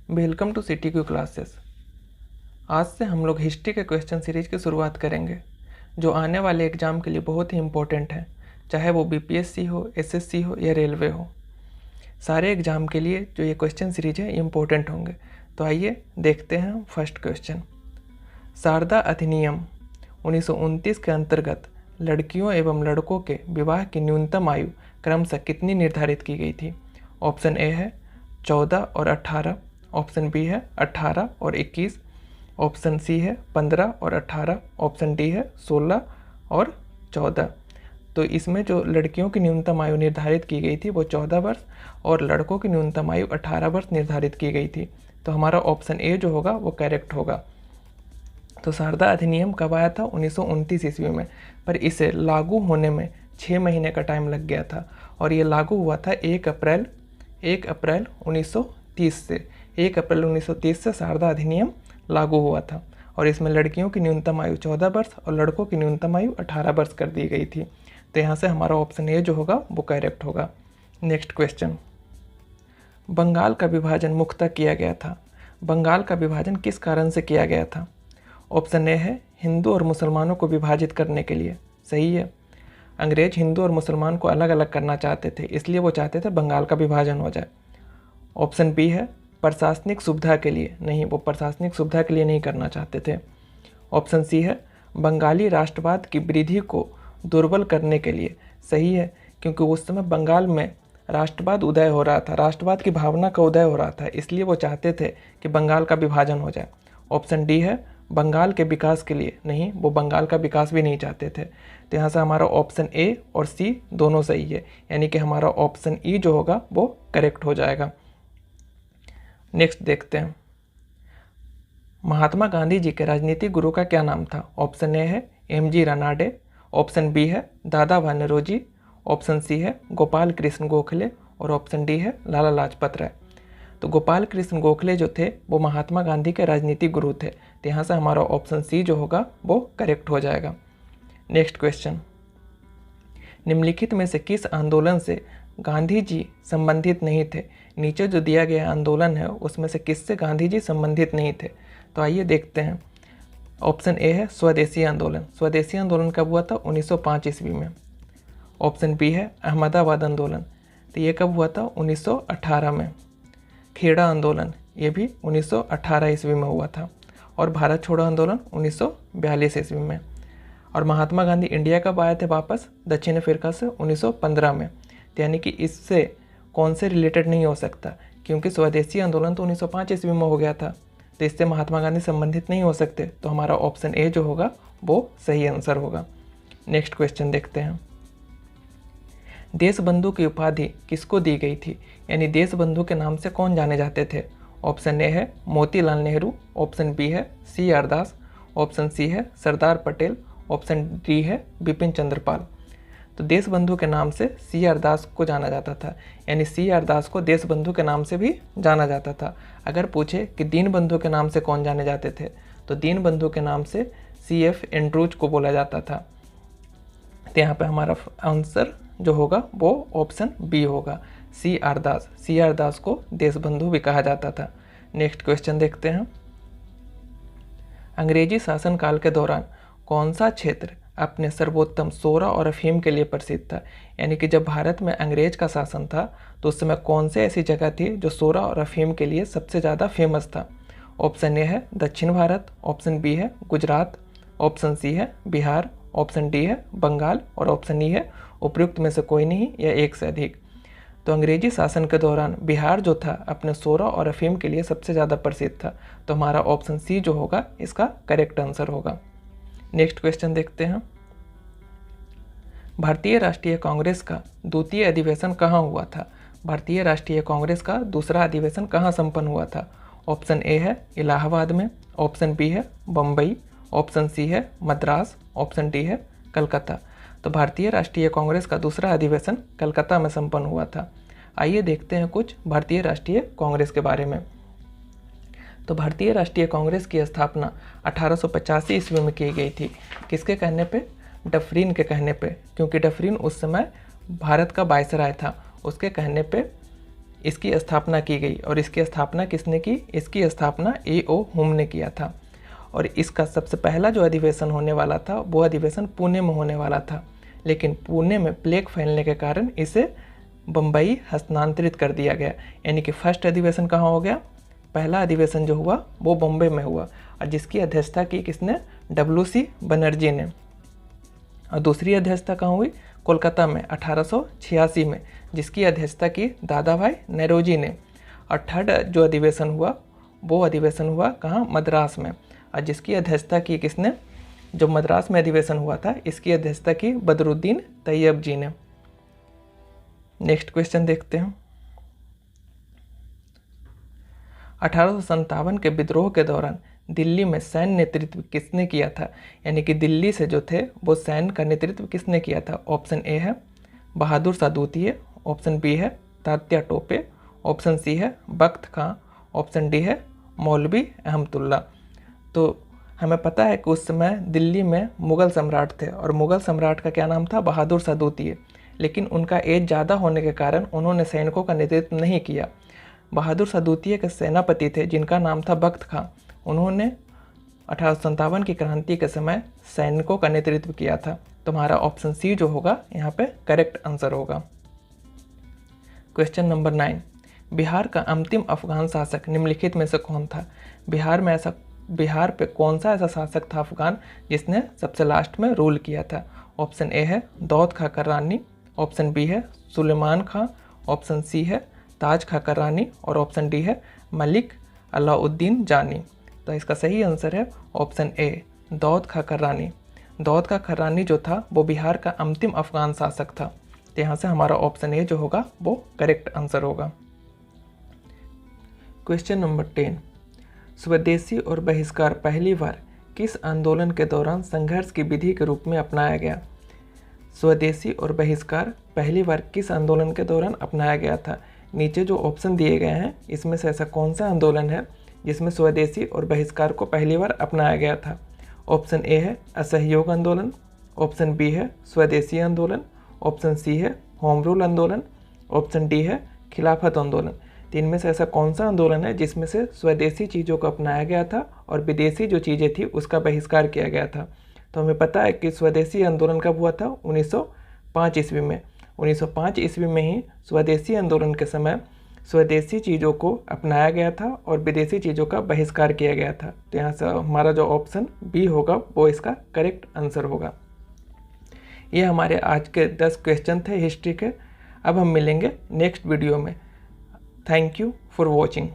Welcome to city Q classes. आज से हम लोग हिस्ट्री के क्वेश्चन सीरीज की शुरुआत करेंगे जो आने वाले एग्ज़ाम के लिए बहुत ही इम्पोर्टेंट है, चाहे वो बीपीएससी हो, एसएससी हो या रेलवे हो। सारे एग्ज़ाम के लिए जो ये क्वेश्चन सीरीज है इम्पोर्टेंट होंगे। तो आइए देखते हैं फर्स्ट क्वेश्चन। शारदा अधिनियम 1929 के अंतर्गत लड़कियों एवं लड़कों के विवाह की न्यूनतम आयु क्रमशः कितनी निर्धारित की गई थी? ऑप्शन ए है 14 और 18, ऑप्शन बी है 18 और 21, ऑप्शन सी है 15 और 18, ऑप्शन डी है 16 और 14। तो इसमें जो लड़कियों की न्यूनतम आयु निर्धारित की गई थी वो 14 वर्ष और लड़कों की न्यूनतम आयु 18 वर्ष निर्धारित की गई थी। तो हमारा ऑप्शन ए जो होगा वो करेक्ट होगा। तो शारदा अधिनियम कब आया था? 1929 ईस्वी में, पर इसे लागू होने में 6 महीने का टाइम लग गया था और ये लागू हुआ था 1 अप्रैल 1930 से। 1 अप्रैल 1930 से शारदा अधिनियम लागू हुआ था और इसमें लड़कियों की न्यूनतम आयु 14 वर्ष और लड़कों की न्यूनतम आयु 18 वर्ष कर दी गई थी। तो यहाँ से हमारा ऑप्शन ए जो होगा वो करेक्ट होगा। Next question. बंगाल का विभाजन मुख्यतः किया गया था। बंगाल का विभाजन किस कारण से किया गया था? ऑप्शन ए है हिंदू और मुसलमानों को विभाजित करने के लिए। सही है, अंग्रेज हिंदू और मुसलमान को अलग अलग करना चाहते थे, इसलिए वो चाहते थे बंगाल का विभाजन हो जाए। ऑप्शन बी है प्रशासनिक सुविधा के लिए। नहीं, वो प्रशासनिक सुविधा के लिए नहीं करना चाहते थे। ऑप्शन सी है बंगाली राष्ट्रवाद की वृद्धि को दुर्बल करने के लिए। सही है, क्योंकि उस समय बंगाल में राष्ट्रवाद उदय हो रहा था, राष्ट्रवाद की भावना का उदय हो रहा था, इसलिए वो चाहते थे कि बंगाल का विभाजन हो जाए। ऑप्शन डी है बंगाल के विकास के लिए। नहीं, वो बंगाल का विकास भी नहीं चाहते थे। तो यहाँ से हमारा ऑप्शन ए और सी दोनों सही है, यानी कि हमारा ऑप्शन ई जो होगा वो करेक्ट हो जाएगा। नेक्स्ट देखते हैं। महात्मा गांधी जी के राजनीतिक गुरु का क्या नाम था? ऑप्शन ए है एम.जी. रानाडे, ऑप्शन बी है दादा भाई नौरोजी, ऑप्शन सी है गोपाल कृष्ण गोखले और ऑप्शन डी है लाला लाजपत राय। तो गोपाल कृष्ण गोखले जो थे वो महात्मा गांधी के राजनीतिक गुरु थे। तो यहाँ से हमारा ऑप्शन सी जो होगा वो करेक्ट हो जाएगा। Next question. निम्नलिखित में से किस आंदोलन से गांधी जी संबंधित नहीं थे? नीचे जो दिया गया आंदोलन है उसमें से किससे गांधी जी संबंधित नहीं थे? तो आइए देखते हैं। ऑप्शन ए है स्वदेशी आंदोलन। स्वदेशी आंदोलन कब हुआ था? 1905 ईस्वी में। ऑप्शन बी है अहमदाबाद आंदोलन। तो ये कब हुआ था? 1918 में। खेड़ा आंदोलन ये भी 1918 ईस्वी में हुआ था और भारत छोड़ो आंदोलन 1942 ईस्वी में। और महात्मा गांधी इंडिया कब आए थे वापस? दक्षिण अफ्रीका से 1915 में। तो यानी कि इससे कौन से रिलेटेड नहीं हो सकता, क्योंकि स्वदेशी आंदोलन तो 1905 ईस्वी में हो गया था, तो इससे महात्मा गांधी संबंधित नहीं हो सकते। तो हमारा ऑप्शन ए जो होगा वो सही आंसर होगा। नेक्स्ट क्वेश्चन देखते हैं। देशबंधु की उपाधि किसको दी गई थी? यानी देशबंधु के नाम से कौन जाने जाते थे? ऑप्शन ए है मोतीलाल नेहरू, ऑप्शन बी है सी.आर. दास, ऑप्शन सी है सरदार पटेल, ऑप्शन डी है बिपिन चंद्र पाल। तो देशबंधु के नाम से सी.आर. दास को जाना जाता था, यानी सी.आर. दास को देशबंधु के नाम से भी जाना जाता था। अगर पूछे कि दीनबंधु के नाम से कौन जाने जाते थे, तो दीनबंधु के नाम से C.F. एंड्रूज को बोला जाता था। तो यहाँ पे हमारा आंसर जो होगा वो ऑप्शन बी होगा, सी.आर. दास। सी.आर. दास को देशबंधु भी कहा जाता था। नेक्स्ट क्वेश्चन देखते हैं। अंग्रेजी शासनकाल के दौरान कौन सा क्षेत्र अपने सर्वोत्तम सोरा और अफीम के लिए प्रसिद्ध था? यानी कि जब भारत में अंग्रेज का शासन था तो उस समय कौन से ऐसी जगह थी जो सोरा और अफीम के लिए सबसे ज़्यादा फेमस था? ऑप्शन ए है दक्षिण भारत, ऑप्शन बी है गुजरात, ऑप्शन सी है बिहार, ऑप्शन डी है बंगाल और ऑप्शन ई है उपयुक्त में से कोई नहीं या एक से अधिक। तो अंग्रेजी शासन के दौरान बिहार जो था अपने सोरा और अफीम के लिए सबसे ज़्यादा प्रसिद्ध था। तो हमारा ऑप्शन सी जो होगा इसका करेक्ट आंसर होगा। नेक्स्ट क्वेश्चन देखते हैं। भारतीय राष्ट्रीय कांग्रेस का द्वितीय अधिवेशन कहाँ हुआ था? भारतीय राष्ट्रीय कांग्रेस का दूसरा अधिवेशन कहाँ संपन्न हुआ था? ऑप्शन ए है इलाहाबाद में, ऑप्शन बी है बम्बई, ऑप्शन सी है मद्रास, ऑप्शन डी है कलकत्ता। तो भारतीय राष्ट्रीय कांग्रेस का दूसरा अधिवेशन कलकत्ता में संपन्न हुआ था। आइए देखते हैं कुछ भारतीय राष्ट्रीय कांग्रेस के बारे में। तो भारतीय राष्ट्रीय कांग्रेस की स्थापना 1885 ईस्वी में की गई थी। किसके कहने पे? डफरिन के कहने पे, क्योंकि डफरिन उस समय भारत का वायसराय था। उसके कहने पे इसकी स्थापना की गई। और इसकी स्थापना किसने की? इसकी स्थापना A.O. हुम ने किया था। और इसका सबसे पहला जो अधिवेशन होने वाला था वो अधिवेशन पुणे में होने वाला था, लेकिन पुणे में प्लेग फैलने के कारण इसे बम्बई हस्तांतरित कर दिया गया। यानी कि फर्स्ट अधिवेशन कहाँ हो गया? पहला अधिवेशन जो हुआ वो बॉम्बे में हुआ, और जिसकी अध्यक्षता की किसने? WC बनर्जी ने। और दूसरी अध्यक्षता कहाँ हुई? कोलकाता में 1886 में, जिसकी अध्यक्षता की दादा भाई नौरोजी ने। और थर्ड जो अधिवेशन हुआ वो अधिवेशन हुआ कहाँ? मद्रास में, और जिसकी अध्यक्षता की किसने? जो मद्रास में अधिवेशन हुआ था इसकी अध्यक्षता की बदरुद्दीन तैयब जी ने। नेक्स्ट क्वेश्चन देखते हैं। 1857 के विद्रोह के दौरान दिल्ली में सैन्य नेतृत्व किसने किया था? यानी कि दिल्ली से जो थे वो सैन्य का नेतृत्व किसने किया था? ऑप्शन ए है बहादुर शाह द्वितीय, ऑप्शन बी है तात्या टोपे, ऑप्शन सी है बख्त खां, ऑप्शन डी है मौलवी अहमदुल्ला। तो हमें पता है कि उस समय दिल्ली में मुग़ल सम्राट थे, और मुग़ल सम्राट का क्या नाम था? बहादुर शाह द्वितीय। लेकिन उनका एज ज़्यादा होने के कारण उन्होंने सैनिकों का नेतृत्व नहीं किया। बहादुर शाह द्वितीय के सेनापति थे जिनका नाम था बख्त खां। उन्होंने 1857 की क्रांति के समय सैनिकों का नेतृत्व किया था। तो हमारा ऑप्शन सी जो होगा यहाँ पे करेक्ट आंसर होगा। क्वेश्चन नंबर 9, बिहार का अंतिम अफगान शासक निम्नलिखित में से कौन था? बिहार पे कौन सा ऐसा शासक था अफगान जिसने सबसे लास्ट में रूल किया था? ऑप्शन ए है दाऊद खां कररानी, ऑप्शन बी है सुलेमान खां, ऑप्शन सी है ताज खां कररानी, और ऑप्शन डी है मलिक अलाउद्दीन जानी। तो इसका सही आंसर है ऑप्शन ए दाऊद खां कररानी। दाऊद खां कररानी जो था वो बिहार का अंतिम अफगान शासक था। तो यहाँ से हमारा ऑप्शन ए जो होगा वो करेक्ट आंसर होगा। क्वेश्चन नंबर 10, स्वदेशी और बहिष्कार पहली बार किस आंदोलन के दौरान संघर्ष की विधि के रूप में अपनाया गया? स्वदेशी और बहिष्कार पहली बार किस आंदोलन के दौरान अपनाया गया था? नीचे जो ऑप्शन दिए गए हैं इसमें से ऐसा कौन सा आंदोलन है जिसमें स्वदेशी और बहिष्कार को पहली बार अपनाया गया था? ऑप्शन ए है असहयोग आंदोलन, ऑप्शन बी है स्वदेशी आंदोलन, ऑप्शन सी है होम रूल आंदोलन, ऑप्शन डी है खिलाफत आंदोलन। तीन में से ऐसा कौन सा आंदोलन है जिसमें से स्वदेशी चीज़ों को अपनाया गया था और विदेशी जो चीज़ें थी उसका बहिष्कार किया गया था? तो हमें पता है कि स्वदेशी आंदोलन कब हुआ था? 1905 ईस्वी में। 1905 ईस्वी में ही स्वदेशी आंदोलन के समय स्वदेशी चीज़ों को अपनाया गया था और विदेशी चीज़ों का बहिष्कार किया गया था। तो यहाँ से हमारा जो ऑप्शन बी होगा वो इसका करेक्ट आंसर होगा। ये हमारे आज के 10 क्वेश्चन थे हिस्ट्री के। अब हम मिलेंगे नेक्स्ट वीडियो में। Thank you for watching.